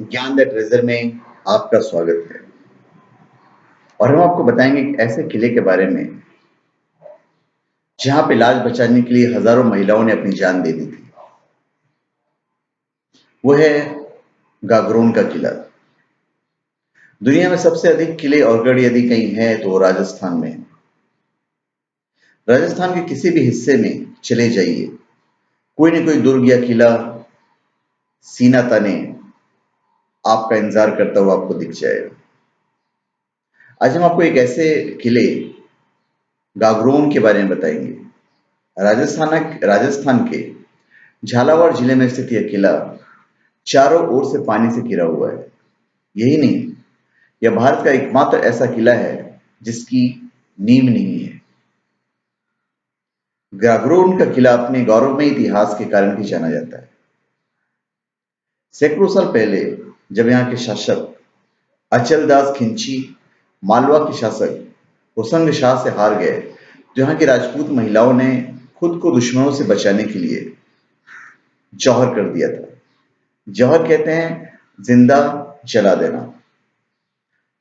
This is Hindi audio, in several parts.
ज्ञान द ट्रेजर में आपका स्वागत है। और हम आपको बताएंगे एक ऐसे किले के बारे में जहां पे लाज बचाने के लिए हजारों महिलाओं ने अपनी जान दे दी थी। वो है गागरोन का किला। दुनिया में सबसे अधिक किले और गढ़ यदि कहीं है तो वो राजस्थान में है। राजस्थान के किसी भी हिस्से में चले जाइए, कोई न कोई दुर्ग या किला सीना ताने आपका इंतजार करता हुआ आपको दिख जाएगा। आज हम आपको एक ऐसे किले गागरोन के बारे में बताएंगे। राजस्थान के झालावाड़ जिले में स्थित यह किला चारों ओर से पानी से घिरा हुआ है। यही नहीं, यह भारत का एकमात्र ऐसा किला है जिसकी नींव नहीं है। गागरोन का किला अपने गौरवमय इतिहास के कारण भी जाना जाता है। सैकड़ों साल पहले जब यहाँ के शासक अचलदास खिंची मालवा के शासक होशंग शाह से हार गए, तो यहाँ की राजपूत महिलाओं ने खुद को दुश्मनों से बचाने के लिए जौहर कर दिया था। जौहर कहते हैं जिंदा जला देना।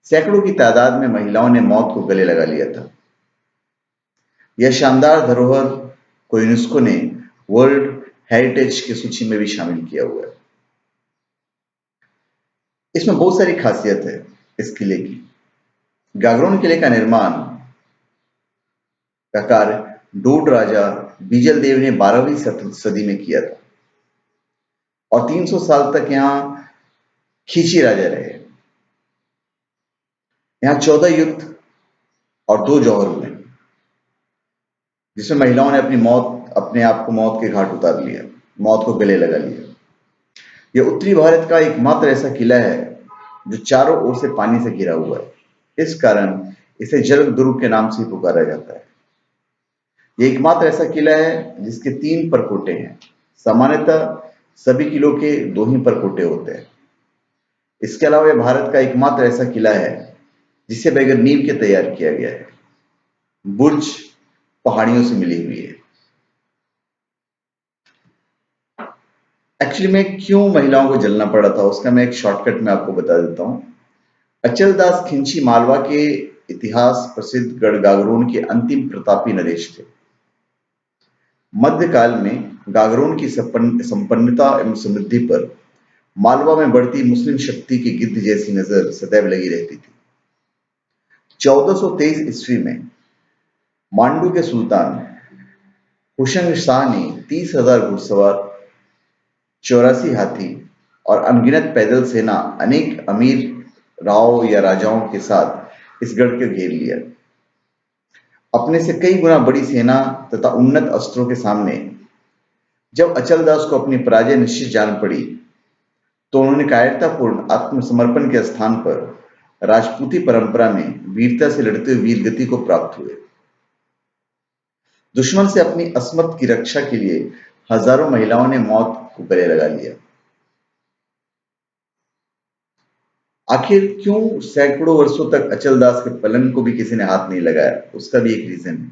सैकड़ों की तादाद में महिलाओं ने मौत को गले लगा लिया था। यह शानदार धरोहर को यूनेस्को ने वर्ल्ड हेरिटेज की सूची में भी शामिल किया हुआ है। इसमें बहुत सारी खासियत है इस किले की। गागरोन किले का निर्माण का कार्य डोड राजा बीजल देव ने 12वीं सदी में किया था और 300 साल तक यहाँ खींची राजा रहे। यहाँ 14 युद्ध और 2 जौहर हुए, जिसमें महिलाओं ने अपने आप को मौत के घाट उतार लिया, मौत को गले लगा लिया। यह उत्तरी भारत का एकमात्र ऐसा किला है जो चारों ओर से पानी से घिरा हुआ है। इस कारण इसे जल दुर्ग के नाम से पुकारा जाता है। यह एकमात्र ऐसा किला है जिसके 3 परकोटे हैं। सामान्यतः सभी किलों के 2 ही परकोटे होते हैं। इसके अलावा यह भारत का एकमात्र ऐसा किला है जिसे बगैर नींव के तैयार किया गया है। बुर्ज पहाड़ियों से मिली हुई है। एक्चुअली में क्यों महिलाओं को जलना पड़ा था उसका मैं एक शॉर्टकट में आपको बता देता हूँ। अचलदास खिंची मालवा के इतिहास प्रसिद्ध गढ़ गागरोन के अंतिम प्रतापी नरेश थे। मध्यकाल में गागरोन की संपन्नता एवं समृद्धि पर मालवा में बढ़ती मुस्लिम शक्ति की गिद्ध जैसी नजर सदैव लगी रहती थी। 1423 ईस्वी में मांडू के सुल्तान हुशंग शाह ने 30,000 घुड़सवार, 84 हाथी और अनगिनत पैदल सेना अनेक अमीर राव या राजाओं के साथ इस गढ़ को घेर लिया। अपने से कई गुना बड़ी सेना तथा उन्नत अस्त्रों के सामने जब अचलदास को अपनी पराजय निश्चित जान पड़ी, तो उन्होंने कायरतापूर्ण आत्मसमर्पण के स्थान पर राजपूती परंपरा में वीरता से लड़ते हुए वीर गति को प्राप्त हुए। दुश्मन से अपनी अस्मत की रक्षा के लिए हजारों महिलाओं ने मौत को गले लगा लिया। आखिर क्यों सैकड़ों वर्षों तक अचलदास के पलंग को भी किसी ने हाथ नहीं लगाया, उसका भी एक रीजन है।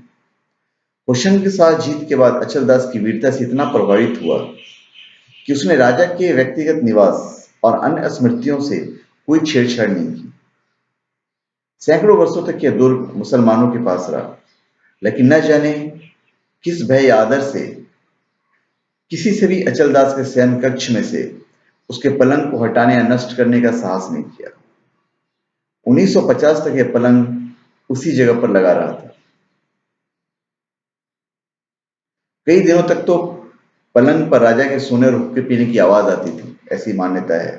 होशंग के साथ जीत के बाद अचलदास की वीरता से इतना प्रभावित हुआ कि उसने राजा के व्यक्तिगत निवास और अन्य स्मृतियों से कोई छेड़छाड़ नहीं की। सैकड़ों वर्षों तक यह दुर्ग मुसलमानों के पास रहा, लेकिन न जाने किस भय या आदर से किसी से भी अचलदास के शयन कक्ष में से उसके पलंग को हटाने या नष्ट करने का साहस नहीं किया। 1950 तक यह पलंग उसी जगह पर लगा रहा था। कई दिनों तक तो पलंग पर राजा के सोने और हुक्के पीने की आवाज आती थी, ऐसी मान्यता है।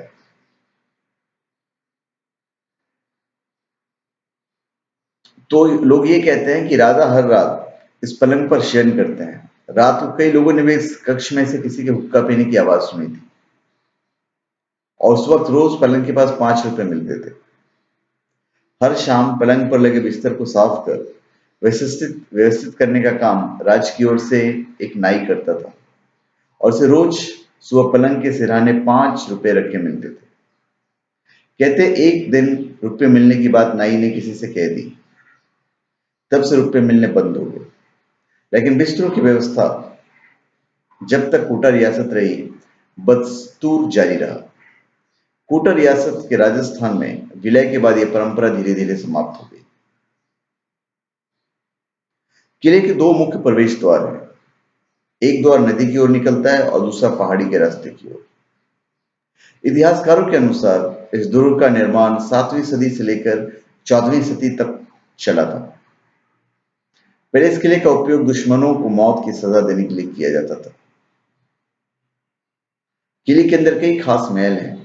तो लोग ये कहते हैं कि राजा हर रात इस पलंग पर शयन करते हैं। रात को कई लोगों ने भी इस कक्ष में से किसी के हुक्का पीने की आवाज सुनी थी और उस वक्त रोज पलंग के पास 5 रुपए मिलते थे। हर शाम पलंग पर लगे बिस्तर को साफ कर व्यवस्थित करने का काम राज्य की ओर से एक नाई करता था और उसे रोज सुबह पलंग के सिरहाने 5 रुपए रख के मिलते थे। कहते एक दिन रुपए मिलने की बात नाई ने किसी से कह दी, तब से रुपए मिलने बंद हो गए। लेकिन बिस्तरों की व्यवस्था जब तक कोटा रियासत रही बदस्तूर जारी रहा। कोटा रियासत के राजस्थान में विलय के बाद यह परंपरा धीरे धीरे समाप्त हो गई। किले के दो मुख्य प्रवेश द्वार हैं। एक द्वार नदी की ओर निकलता है और दूसरा पहाड़ी के रास्ते की ओर। इतिहासकारों के अनुसार इस दुर्ग का निर्माण 7वीं सदी से लेकर 14वीं सदी तक चला था। पहले इस किले का उपयोग दुश्मनों को मौत की सजा देने के लिए किया जाता था। किले के अंदर कई खास महल हैं।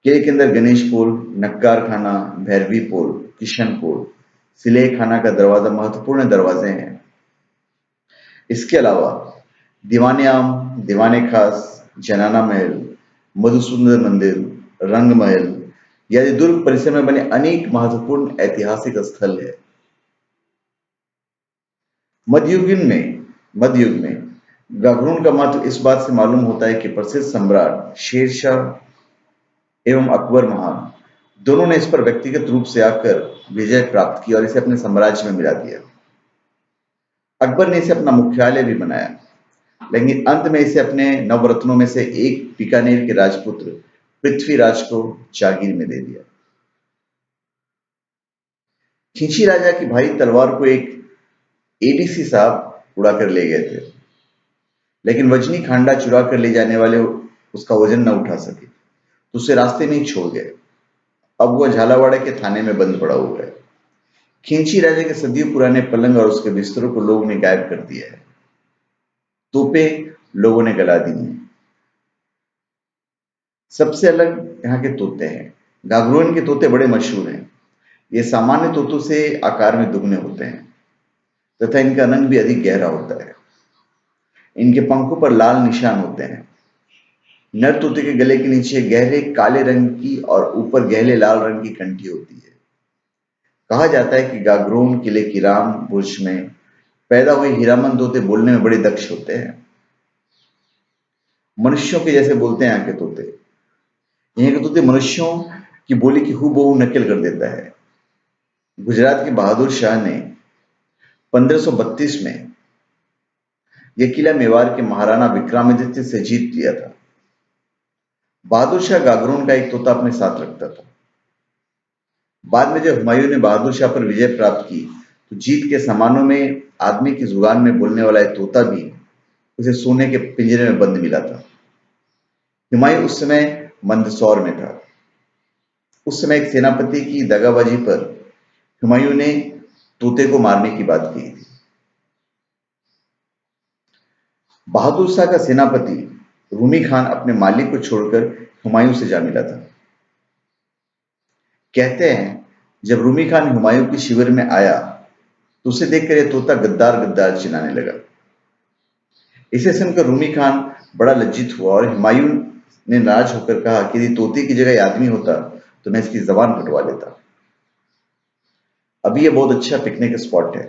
किले के अंदर गणेश पोल, नक्कार खाना, भैरवी पोल, किशन पोल, सिलेह खाना का दरवाजा महत्वपूर्ण दरवाजे हैं। इसके अलावा दीवाने आम, दीवाने खास, जनाना महल, मधुसूदन मंदिर, रंग महल यदि दुर्ग परिसर में बने अनेक महत्वपूर्ण ऐतिहासिक स्थल है। मध्य युग में गागरोन का महत्व इस बात से मालूम होता है कि प्रसिद्ध सम्राट शेरशाह एवं अकबर महान दोनों ने इस पर व्यक्तिगत रूप से आकर विजय प्राप्त की और इसे अपने साम्राज्य में मिला दिया। अकबर ने इसे अपना मुख्यालय भी बनाया, लेकिन अंत में इसे अपने नवरत्नों में से एक बीकानेर के राजपुत्र पृथ्वीराज को जागीर में दे दिया। खिंची राजा की भाई तलवार को एक एडीसी साहब उड़ा कर ले गए थे, लेकिन वजनी खांडा चुरा कर ले जाने वाले उसका वजन न उठा सके तो उसे रास्ते में ही छोड़ गए। अब वह झालावाड़ के थाने में बंद पड़ा हुआ है। खिंची राजा के सदियों पुराने पलंग और उसके बिस्तरों को लोगों ने गायब कर दिया है। तोपें लोगों ने गला दी हैं। सबसे अलग यहाँ के तोते हैं। गागरोन के तोते बड़े मशहूर हैं। ये सामान्य तोतों से आकार में दुगने होते हैं तथा इनका रंग भी अधिक गहरा होता है। इनके पंखों पर लाल निशान होते हैं। नर तोते के गले के नीचे गहरे काले रंग की और ऊपर गहरे लाल रंग की कंठी होती है। कहा जाता है कि गागरोन किले की राम बुर्ज में पैदा हुए हीरामन तोते बोलने में बड़े दक्ष होते हैं। मनुष्यों के जैसे बोलते हैं यहाँ के तोते। यहाँ के तोते मनुष्यों की बोली की हूबहू नकल कर देता है। गुजरात के बहादुर शाह ने 1532 में यह किला मेवाड़ के महाराणा विक्रमादित्य से जीत लिया था। बहादुर शाह गागरोन का एक तोता अपने साथ रखता था। बाद में जब हुमायूं ने बहादुर शाह पर विजय प्राप्त की तो जीत के सामानों में आदमी की जुबान में बोलने वाला एक तोता भी उसे सोने के पिंजरे में बंद मिला था। हुमायूं उस समय मंदसौर में था। उस समय एक सेनापति की दगाबाजी पर हुमायूं ने तोते को मारने की बात कही थी। बहादुर शाह का सेनापति रूमी खान अपने मालिक को छोड़कर हुमायूं से जा मिला था। कहते हैं जब रूमी खान हुमायूं के शिविर में आया तो उसे देखकर यह तोता गद्दार गद्दार चिल्लाने लगा। इसे सुनकर रूमी खान बड़ा लज्जित हुआ और हुमायूं ने नाराज होकर कहा कि यदि तोते की जगह आदमी होता तो मैं इसकी जबान कटवा लेता। अभी यह बहुत अच्छा पिकनिक स्पॉट है।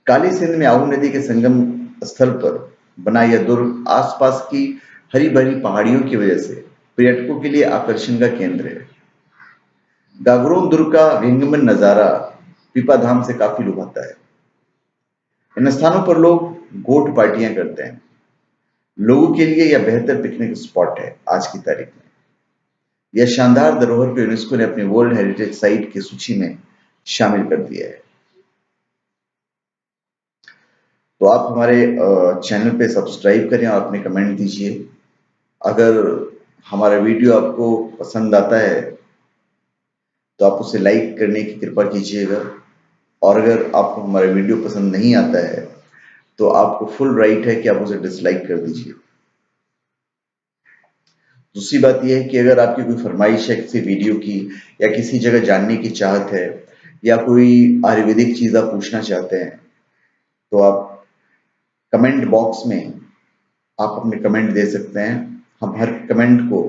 काली सिंध में आहू नदी के संगम स्थल पर बना यह दुर्ग आसपास की हरी भरी पहाड़ियों की वजह से पर्यटकों के लिए आकर्षण का केंद्र है। गागरोन दुर्ग का विहंगम नजारा पीपा धाम से काफी लुभाता है। इन स्थानों पर लोग गोट पार्टियां करते हैं। लोगों के लिए यह बेहतर पिकनिक स्पॉट है। आज की तारीख में यह शानदार धरोहर को यूनेस्को ने अपनी वर्ल्ड हेरिटेज साइट की सूची में शामिल कर दिया है। तो आप हमारे चैनल पे सब्सक्राइब करें और अपने कमेंट दीजिए। अगर हमारा वीडियो आपको पसंद आता है तो आप उसे लाइक करने की कृपा कीजिएगा, और अगर आपको हमारा वीडियो पसंद नहीं आता है तो आपको फुल राइट है कि आप उसे डिसलाइक कर दीजिए। दूसरी बात यह है कि अगर आपकी कोई फरमाइश है किसी वीडियो की या किसी जगह जानने की चाहत है या कोई आयुर्वेदिक चीज आप पूछना चाहते हैं तो आप कमेंट बॉक्स में आप अपने कमेंट दे सकते हैं। हम हर कमेंट को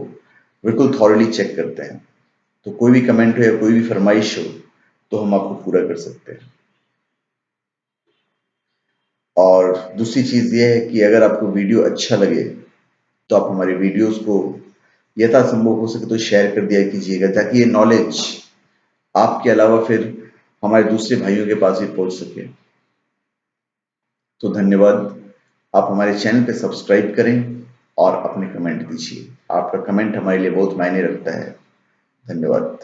बिल्कुल थॉरली चेक करते हैं, तो कोई भी कमेंट हो या कोई भी फरमाइश हो तो हम आपको पूरा कर सकते हैं। और दूसरी चीज यह है कि अगर आपको वीडियो अच्छा लगे तो आप हमारे वीडियोस को यथासंभव हो सके तो शेयर कर दिया कीजिएगा, ताकि ये नॉलेज आपके अलावा फिर हमारे दूसरे भाइयों के पास भी पहुंच सके। तो धन्यवाद। आप हमारे चैनल पे सब्सक्राइब करें और अपने कमेंट दीजिए। आपका कमेंट हमारे लिए बहुत मायने रखता है। धन्यवाद।